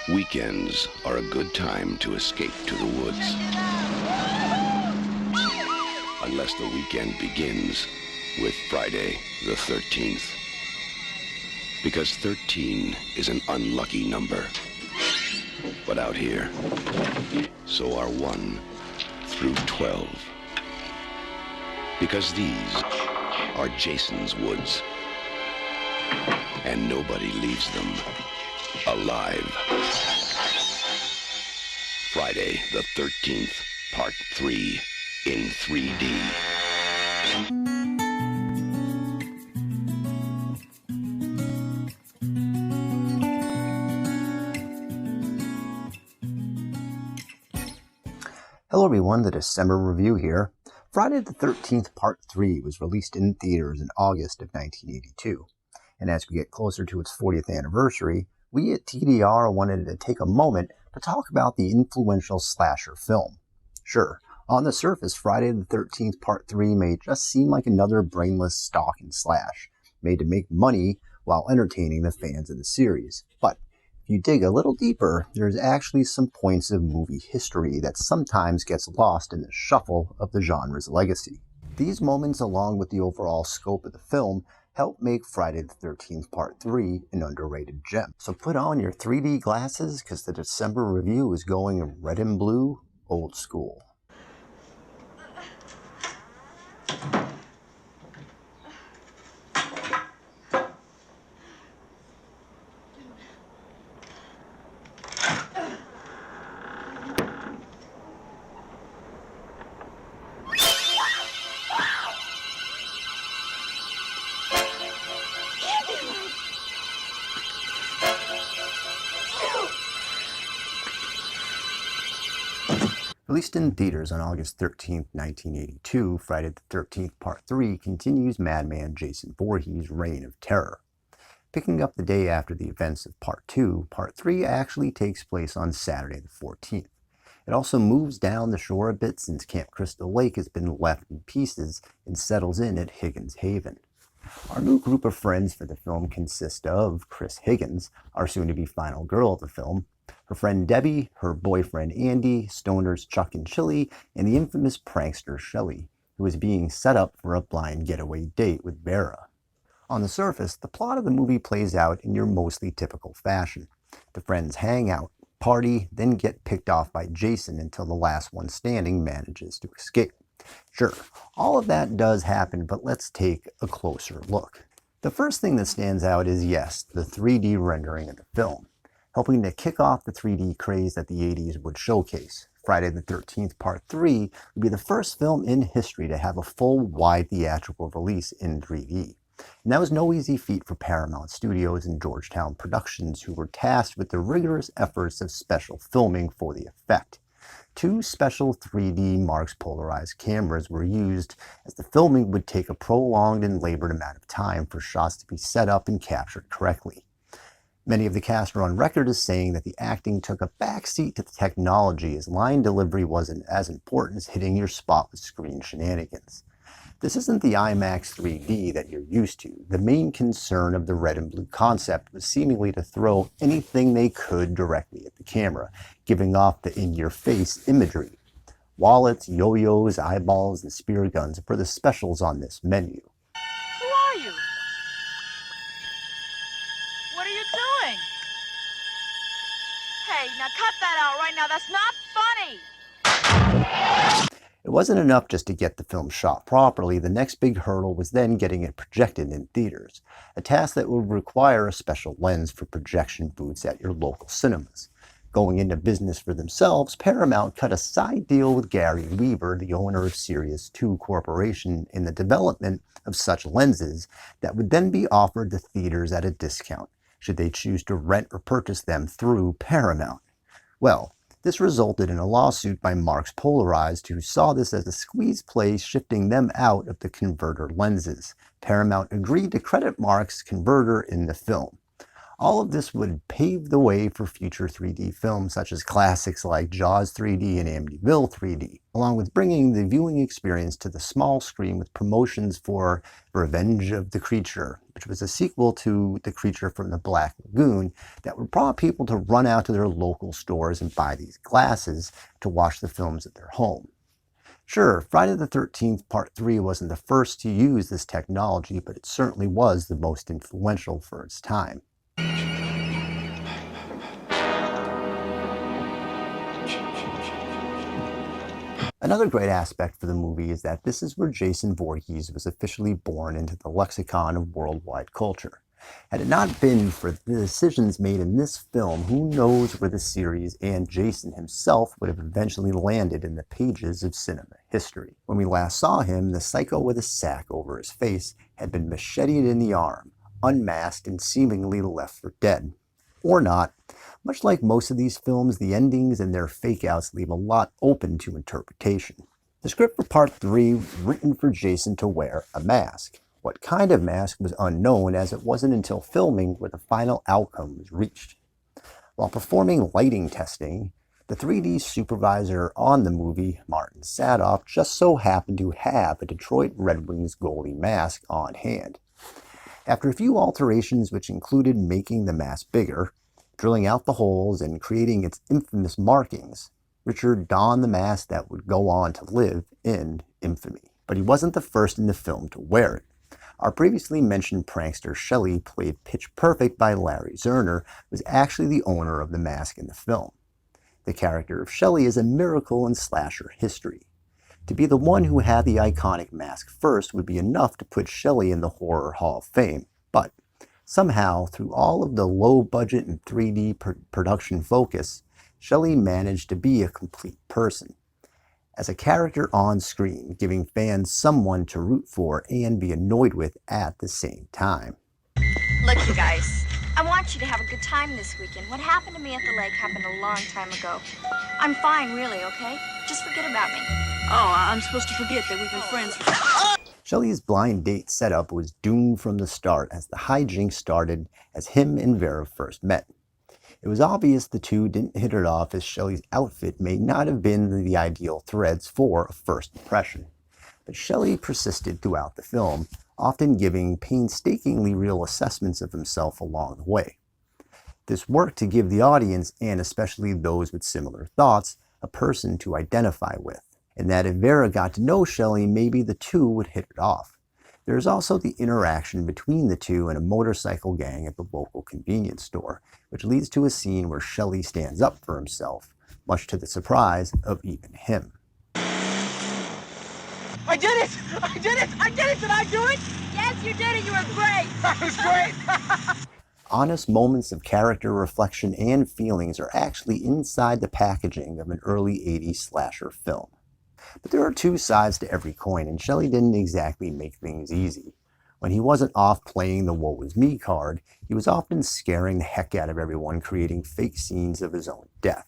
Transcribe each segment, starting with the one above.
Weekends are a good time to escape to the woods. Unless the weekend begins with Friday the 13th. Because 13 is an unlucky number. But out here, so are 1 through 12. Because these are Jason's woods. And nobody leaves them alive. Friday the 13th, Part 3 in 3D. Hello everyone, the December review here. Friday the 13th Part 3 was released in theaters in August of 1982. And as we get closer to its 40th anniversary, we at TDR wanted to take a moment to talk about the influential slasher film. Sure, on the surface, Friday the 13th Part 3 may just seem like another brainless stalk and slash, made to make money while entertaining the fans of the series. But if you dig a little deeper, there's actually some points of movie history that sometimes gets lost in the shuffle of the genre's legacy. These moments, along with the overall scope of the film, help make Friday the 13th Part 3 an underrated gem. So put on your 3D glasses, because the December review is going red and blue, old school. Released in theaters on August 13, 1982, Friday the 13th Part 3 continues Madman Jason Voorhees' reign of terror. Picking up the day after the events of Part 2, Part 3 actually takes place on Saturday the 14th. It also moves down the shore a bit since Camp Crystal Lake has been left in pieces and settles in at Higgins Haven. Our new group of friends for the film consists of Chris Higgins, our soon-to-be final girl of the film, her friend Debbie, her boyfriend Andy, stoners Chuck and Chili, and the infamous prankster Shelley, who is being set up for a blind getaway date with Vera. On the surface, the plot of the movie plays out in your mostly typical fashion. The friends hang out, party, then get picked off by Jason until the last one standing manages to escape. Sure, all of that does happen, but let's take a closer look. The first thing that stands out is, yes, the 3D rendering of the film, helping to kick off the 3D craze that the 80s would showcase. Friday the 13th Part 3 would be the first film in history to have a full, wide theatrical release in 3D. And that was no easy feat for Paramount Studios and Georgetown Productions, who were tasked with the rigorous efforts of special filming for the effect. 2 special 3D Marx polarized cameras were used, as the filming would take a prolonged and labored amount of time for shots to be set up and captured correctly. Many of the cast are on record as saying that the acting took a backseat to the technology, as line delivery wasn't as important as hitting your spot with screen shenanigans. This isn't the IMAX 3D that you're used to. The main concern of the red and blue concept was seemingly to throw anything they could directly at the camera, giving off the in-your-face imagery. Wallets, yo-yos, eyeballs, and spear guns were the specials on this menu. Who are you? What are you doing? Hey, now cut that out right now. That's not funny. It wasn't enough just to get the film shot properly. The next big hurdle was then getting it projected in theaters, a task that would require a special lens for projection booths at your local cinemas. Going into business for themselves, Paramount cut a side deal with Gary Weaver, the owner of Sirius 2 Corporation, in the development of such lenses that would then be offered to theaters at a discount, should they choose to rent or purchase them through Paramount. Well, this resulted in a lawsuit by Marx Polarized, who saw this as a squeeze play, shifting them out of the converter lenses. Paramount agreed to credit Marx converter in the film. All of this would pave the way for future 3D films such as classics like Jaws 3D and Amityville 3D, along with bringing the viewing experience to the small screen with promotions for Revenge of the Creature, which was a sequel to The Creature from the Black Lagoon that would draw people to run out to their local stores and buy these glasses to watch the films at their home. Sure, Friday the 13th Part 3 wasn't the first to use this technology, but it certainly was the most influential for its time. Another great aspect for the movie is that this is where Jason Voorhees was officially born into the lexicon of worldwide culture. Had it not been for the decisions made in this film, who knows where the series and Jason himself would have eventually landed in the pages of cinema history. When we last saw him, the psycho with a sack over his face had been macheted in the arm, unmasked and seemingly left for dead. Or not. Much like most of these films, the endings and their fake-outs leave a lot open to interpretation. The script for Part 3 written for Jason to wear a mask. What kind of mask was unknown, as it wasn't until filming where the final outcome was reached. While performing lighting testing, the 3D supervisor on the movie, Martin Sadoff, just so happened to have a Detroit Red Wings goalie mask on hand. After a few alterations which included making the mask bigger, drilling out the holes, and creating its infamous markings, Richard donned the mask that would go on to live in infamy. But he wasn't the first in the film to wear it. Our previously mentioned prankster Shelley, played Pitch Perfect by Larry Zerner, was actually the owner of the mask in the film. The character of Shelley is a miracle in slasher history. To be the one who had the iconic mask first would be enough to put Shelley in the Horror Hall of Fame, but somehow, through all of the low-budget and 3D production focus, Shelley managed to be a complete person. As a character on screen, giving fans someone to root for and be annoyed with at the same time. Look, you guys, I want you to have a good time this weekend. What happened to me at the lake happened a long time ago. I'm fine, really, okay? Just forget about me. Oh, I'm supposed to forget that we've been friends for... Shelley's blind date setup was doomed from the start, as the hijinks started as him and Vera first met. It was obvious the two didn't hit it off, as Shelley's outfit may not have been the ideal threads for a first impression. But Shelley persisted throughout the film, often giving painstakingly real assessments of himself along the way. This worked to give the audience, and especially those with similar thoughts, a person to identify with. And that if Vera got to know Shelley, maybe the two would hit it off. There is also the interaction between the two and a motorcycle gang at the local convenience store, which leads to a scene where Shelley stands up for himself, much to the surprise of even him. I did it! I did it! I did it! Did I do it? Yes, you did it. You were great. That was great! Honest moments of character reflection and feelings are actually inside the packaging of an early 80s slasher film. But there are two sides to every coin, and Shelley didn't exactly make things easy. When he wasn't off playing the woe is me card, he was often scaring the heck out of everyone, creating fake scenes of his own death.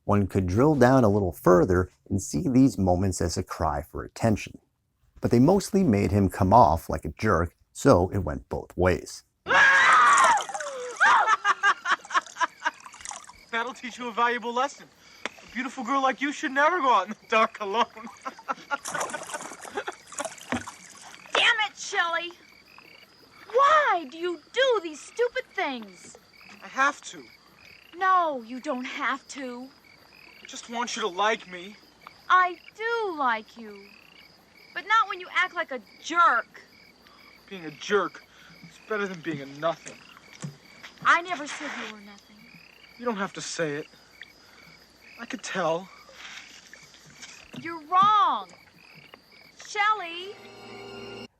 One could drill down a little further and see these moments as a cry for attention. But they mostly made him come off like a jerk, so it went both ways. That'll teach you a valuable lesson. A beautiful girl like you should never go out in the dark alone. Damn it, Shelley. Why do you do these stupid things? I have to. No, you don't have to. I just want you to like me. I do like you. But not when you act like a jerk. Being a jerk is better than being a nothing. I never said you were nothing. You don't have to say it. I could tell. You're wrong. Shelley.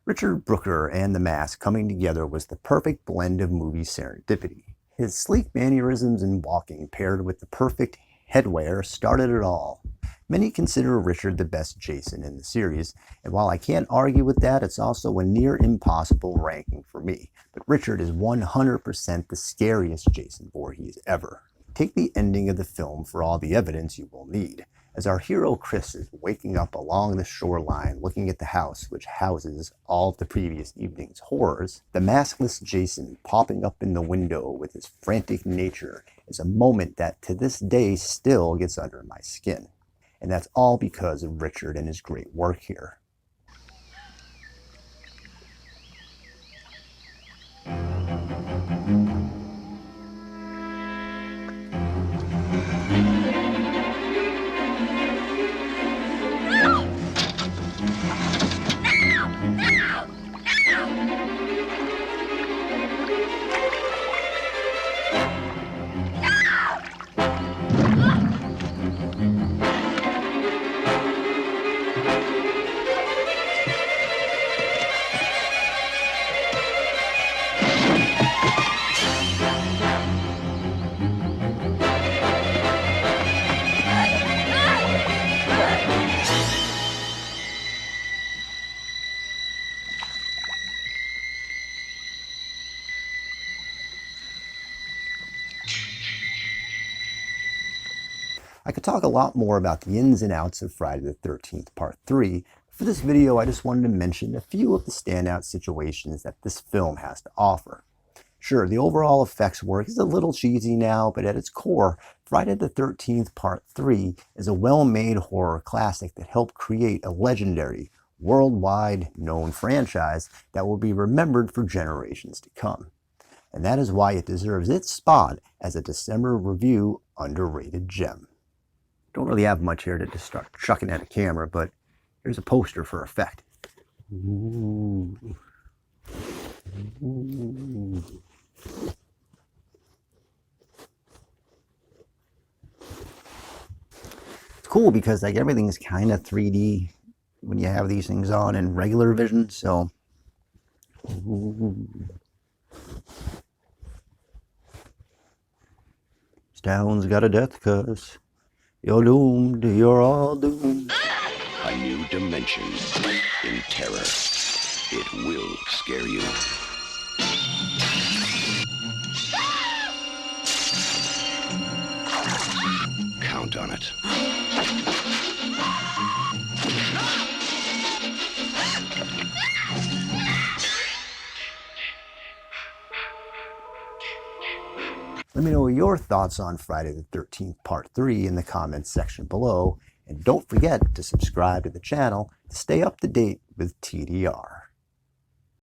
Richard Brooker and The Mask coming together was the perfect blend of movie serendipity. His sleek mannerisms and walking paired with the perfect headwear started it all. Many consider Richard the best Jason in the series, and while I can't argue with that, it's also a near impossible ranking for me. But Richard is 100% the scariest Jason Voorhees ever. Take the ending of the film for all the evidence you will need. As our hero Chris is waking up along the shoreline looking at the house which houses all of the previous evening's horrors, the maskless Jason popping up in the window with his frantic nature is a moment that to this day still gets under my skin. And that's all because of Richard and his great work here. I could talk a lot more about the ins and outs of Friday the 13th Part 3. For this video, I just wanted to mention a few of the standout situations that this film has to offer. Sure, the overall effects work is a little cheesy now, but at its core, Friday the 13th Part 3 is a well-made horror classic that helped create a legendary, worldwide known franchise that will be remembered for generations to come. And that is why it deserves its spot as a December review underrated gem. Don't really have much here to just start chucking at a camera, but here's a poster for effect. Ooh. Ooh. It's cool because like everything is kind of 3D when you have these things on in regular vision, so ooh. This town's got a death curse. You're doomed, you're all doomed. A new dimension in terror. It will scare you. Count on it. Let me know your thoughts on Friday the 13th Part 3 in the comments section below. And don't forget to subscribe to the channel to stay up to date with TDR.